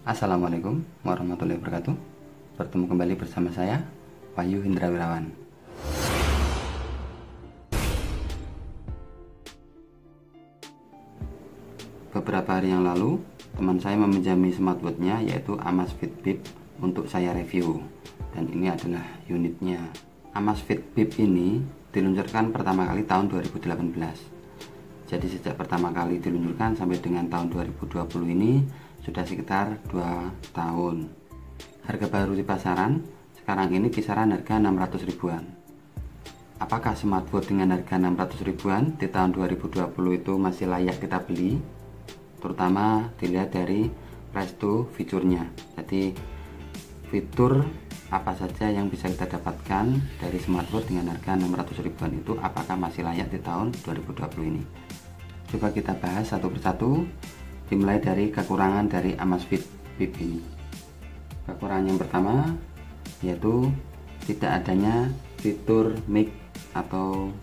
Assalamualaikum warahmatullahi wabarakatuh. Bertemu kembali bersama saya, Wahyu Hindra Wirawan. Beberapa hari yang lalu, teman saya meminjami smartwatch-nya yaitu Amazfit Bip untuk saya review. Dan ini adalah unitnya. Amazfit Bip ini diluncurkan pertama kali tahun 2018. Jadi sejak pertama kali diluncurkan sampai dengan tahun 2020 ini sudah sekitar 2 tahun. Harga baru di pasaran sekarang ini kisaran harga 600 ribuan. Apakah smartwatch dengan harga 600 ribuan di tahun 2020 itu masih layak kita beli? Terutama dilihat dari price to fiturnya. Jadi fitur apa saja yang bisa kita dapatkan dari smartwatch dengan harga 600 ribuan itu apakah masih layak di tahun 2020 ini? Coba kita bahas satu persatu, dimulai dari kekurangan dari Amazfit Bip ini. Kekurangan yang pertama yaitu tidak adanya fitur mic atau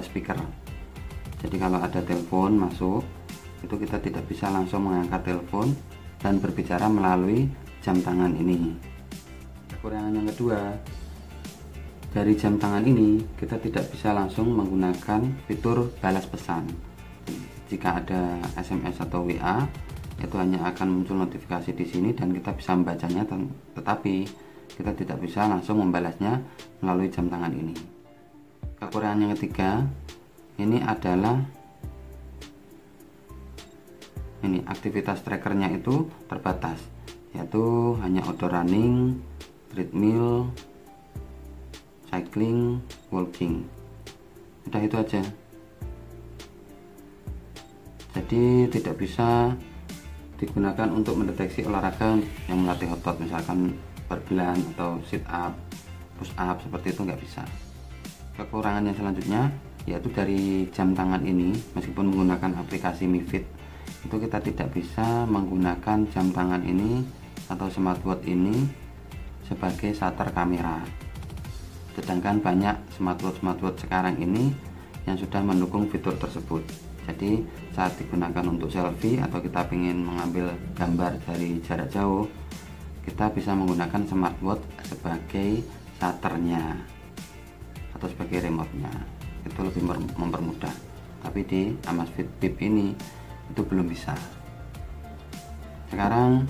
speaker. Jadi kalau ada telepon masuk, itu kita tidak bisa langsung mengangkat telepon dan berbicara melalui jam tangan ini. Kekurangan yang kedua, dari jam tangan ini kita tidak bisa langsung menggunakan fitur balas pesan. Jika ada SMS atau WA, itu hanya akan muncul notifikasi di sini dan kita bisa membacanya, tetapi kita tidak bisa langsung membalasnya melalui jam tangan ini. Kekurangan yang ketiga, ini adalah aktivitas trackernya itu terbatas, yaitu hanya outdoor running, treadmill, cycling, walking. Udah itu aja. Jadi tidak bisa digunakan untuk mendeteksi olahraga yang melatih otot, misalkan bergelan atau sit up, push up, seperti itu nggak bisa. Kekurangan yang selanjutnya yaitu dari jam tangan ini, meskipun menggunakan aplikasi Mi Fit, itu kita tidak bisa menggunakan jam tangan ini atau smartwatch ini sebagai shutter kamera. Sedangkan banyak smartwatch sekarang ini yang sudah mendukung fitur tersebut. Jadi saat digunakan untuk selfie atau kita ingin mengambil gambar dari jarak jauh, kita bisa menggunakan smartwatch sebagai shutternya atau sebagai remote-nya. Itu lebih mempermudah. Tapi di Amazfit Bip ini itu belum bisa. Sekarang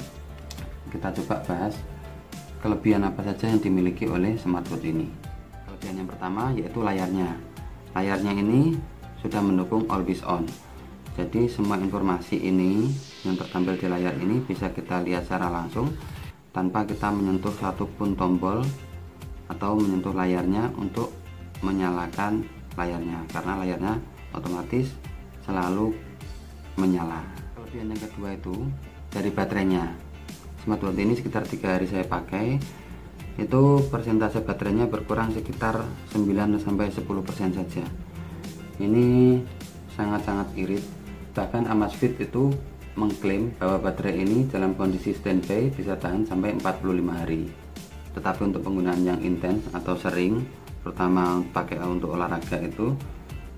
kita coba bahas kelebihan apa saja yang dimiliki oleh smartwatch ini. Kelebihan yang pertama yaitu layarnya. Layarnya ini sudah mendukung always on. Jadi semua informasi ini yang tertampil di layar ini bisa kita lihat secara langsung tanpa kita menyentuh satupun tombol atau menyentuh layarnya untuk menyalakan layarnya, karena layarnya otomatis selalu menyala. Kelebihan yang kedua itu dari baterainya. Smartwatch ini sekitar 3 hari saya pakai, itu persentase baterainya berkurang sekitar 9-10% saja. Ini sangat-sangat irit. Bahkan Amazfit itu mengklaim bahwa baterai ini dalam kondisi standby bisa tahan sampai 45 hari. Tetapi untuk penggunaan yang intens atau sering, terutama pakai untuk olahraga, itu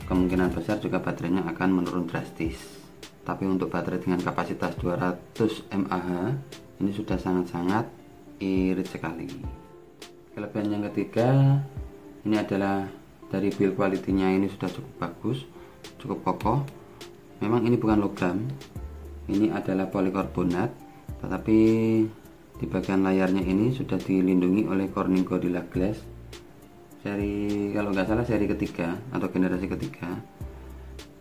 kemungkinan besar juga baterainya akan menurun drastis. Tapi untuk baterai dengan kapasitas 200 mAh ini sudah sangat-sangat irit sekali. Kelebihan yang ketiga ini adalah dari build quality-nya ini sudah cukup bagus, cukup kokoh. Memang ini bukan logam, ini adalah polikarbonat, tetapi di bagian layarnya ini sudah dilindungi oleh Corning Gorilla Glass seri, kalau nggak salah seri ketiga atau generasi ketiga.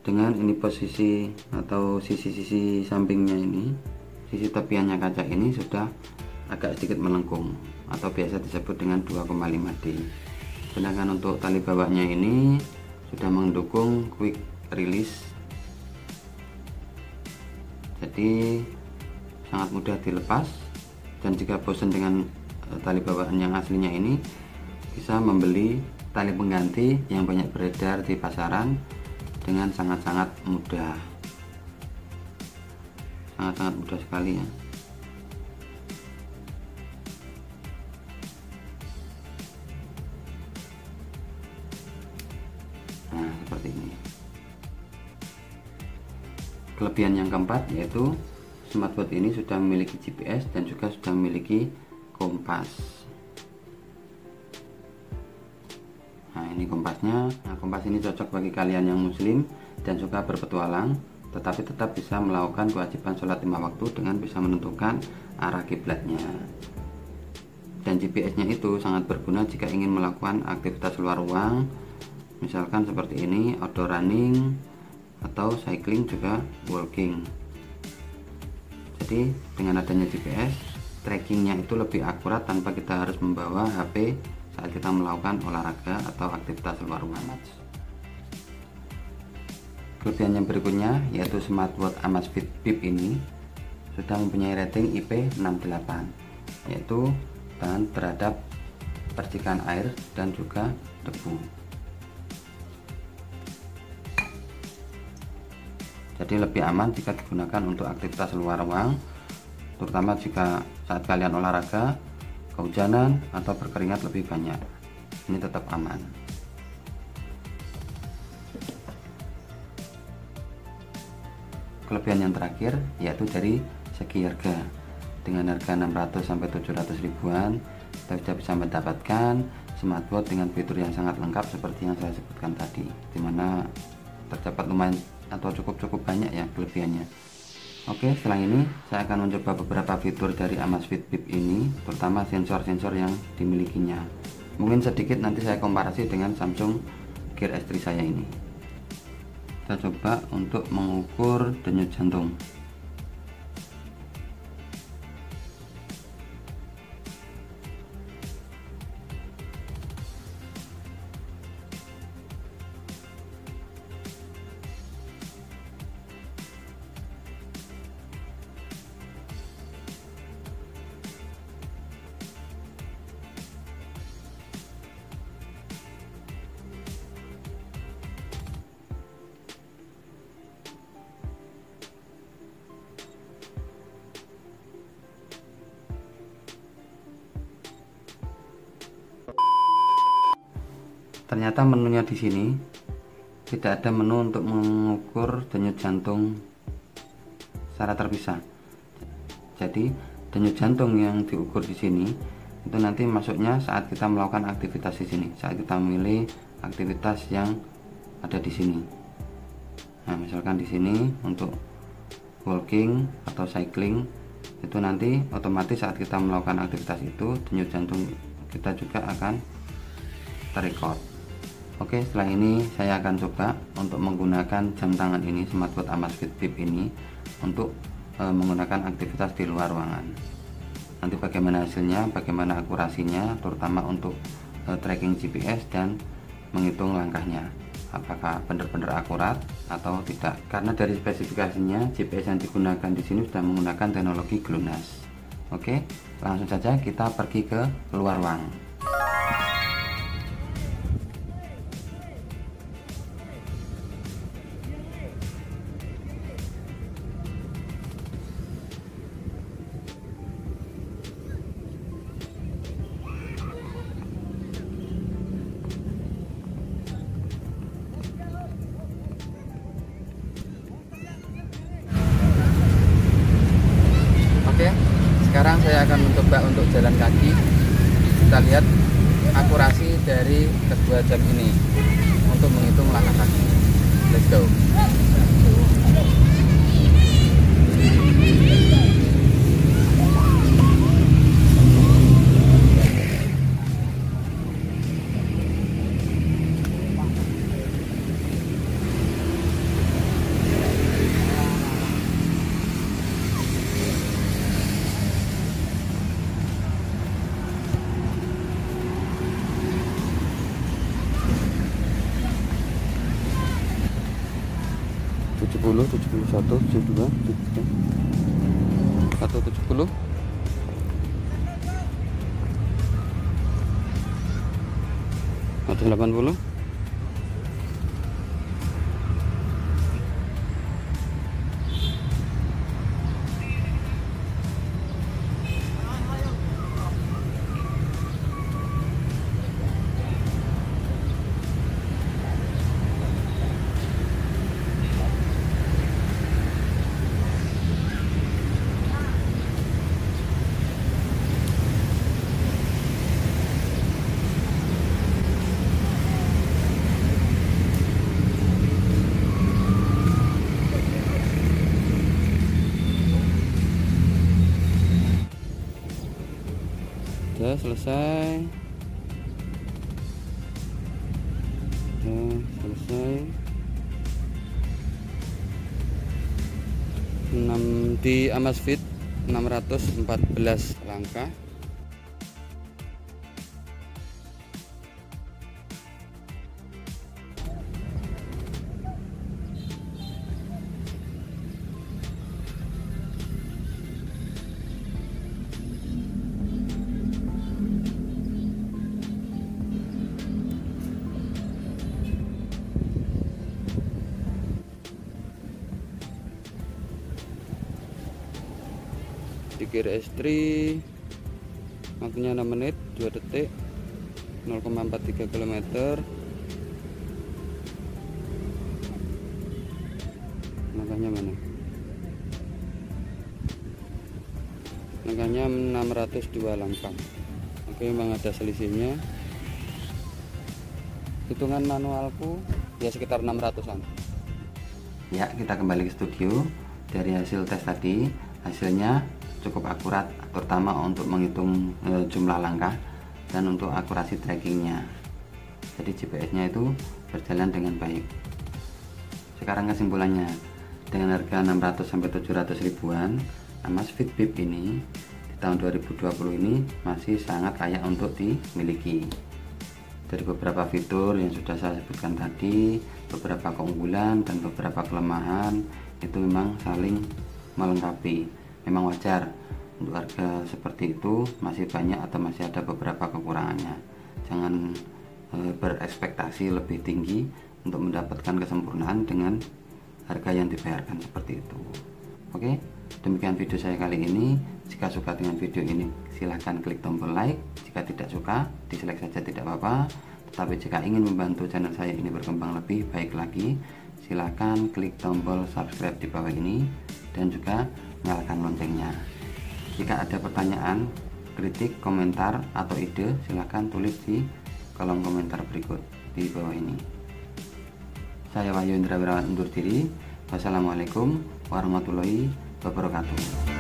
Dengan ini posisi atau sisi-sisi sampingnya ini, sisi tepiannya kaca ini sudah agak sedikit melengkung atau biasa disebut dengan 2,5D. Sedangkan untuk tali bawahnya ini sudah mendukung quick release, jadi sangat mudah dilepas, dan jika bosan dengan tali bawahan yang aslinya ini bisa membeli tali pengganti yang banyak beredar di pasaran dengan sangat-sangat mudah, sangat-sangat mudah sekali ya. Nah, seperti ini. Kelebihan yang keempat yaitu smartwatch ini sudah memiliki GPS dan juga sudah memiliki kompas. Nah, ini kompasnya. Nah, kompas ini cocok bagi kalian yang muslim dan suka berpetualang, tetapi tetap bisa melakukan kewajiban sholat 5 waktu dengan bisa menentukan arah kiblatnya. Dan GPS-nya itu sangat berguna jika ingin melakukan aktivitas luar ruang, misalkan seperti ini, outdoor running atau cycling, juga walking. Jadi dengan adanya GPS, trackingnya itu lebih akurat tanpa kita harus membawa HP saat kita melakukan olahraga atau aktivitas luar ruangan. Kelebihan yang berikutnya yaitu smartwatch Amazfit Bip ini sudah mempunyai rating IP68, yaitu tahan terhadap percikan air dan juga debu. Jadi lebih aman jika digunakan untuk aktivitas luar ruang, terutama jika saat kalian olahraga, kehujanan atau berkeringat lebih banyak. Ini tetap aman. Kelebihan yang terakhir yaitu dari segi harga. Dengan harga 600 sampai 700 ribuan, kita sudah bisa mendapatkan smartwatch dengan fitur yang sangat lengkap seperti yang saya sebutkan tadi, dimana terdapat lumayan atau cukup banyak ya kelebihannya. Oke, setelah ini saya akan mencoba beberapa fitur dari Amazfit Bip ini, terutama sensor-sensor yang dimilikinya. Mungkin sedikit nanti saya komparasi dengan Samsung Gear S3 saya ini. Kita coba untuk mengukur denyut jantung. Ternyata menunya di sini tidak ada menu untuk mengukur denyut jantung secara terpisah. Jadi denyut jantung yang diukur di sini itu nanti masuknya saat kita melakukan aktivitas di sini, saat kita memilih aktivitas yang ada di sini. Nah, misalkan di sini untuk walking atau cycling, itu nanti otomatis saat kita melakukan aktivitas itu denyut jantung kita juga akan terrecord. Oke, setelah ini saya akan coba untuk menggunakan jam tangan ini, smartwatch Amazfit Bip ini, untuk menggunakan aktivitas di luar ruangan. Nanti bagaimana hasilnya, bagaimana akurasinya, terutama untuk tracking GPS dan menghitung langkahnya, apakah benar-benar akurat atau tidak. Karena dari spesifikasinya GPS yang digunakan di sini sudah menggunakan teknologi GLONASS. Oke, langsung saja kita pergi ke luar ruang. Sekarang saya akan mencoba untuk jalan kaki. Kita lihat akurasi dari kedua jam ini untuk menghitung langkah kaki. Let's go. Tujuh 71, 72, 73, 170, atau 80. Udah selesai. Selesai. 6 di Amazfit 614 langkah. Di gear S3 waktunya 6 menit 2 detik 0,43 km. Langkahnya mana? Langkahnya 602 langkah. Oke, memang ada selisihnya. Hitungan manualku ya sekitar 600-an. Ya, kita kembali ke studio. Dari hasil tes tadi, hasilnya cukup akurat, terutama untuk menghitung jumlah langkah dan untuk akurasi trackingnya. Jadi GPS-nya itu berjalan dengan baik. Sekarang kesimpulannya, dengan harga 600 sampai 700 ribuan, Amazfit Bip ini di tahun 2020 ini masih sangat layak untuk dimiliki. Dari beberapa fitur yang sudah saya sebutkan tadi, beberapa keunggulan dan beberapa kelemahan itu memang saling melengkapi. Memang wajar untuk harga seperti itu, masih banyak atau masih ada beberapa kekurangannya. Jangan berekspektasi lebih tinggi untuk mendapatkan kesempurnaan dengan harga yang dibayarkan seperti itu. Oke, demikian video saya kali ini. Jika suka dengan video ini, silahkan klik tombol like. Jika tidak suka, dislike saja, tidak apa-apa. Tetapi jika ingin membantu channel saya ini berkembang lebih baik lagi, silahkan klik tombol subscribe di bawah ini dan juga nyalakan loncengnya. Jika ada pertanyaan, kritik, komentar, atau ide, silahkan tulis di kolom komentar berikut di bawah ini. Saya Wahyu Indra Wirawan undur diri. Wassalamualaikum warahmatullahi wabarakatuh.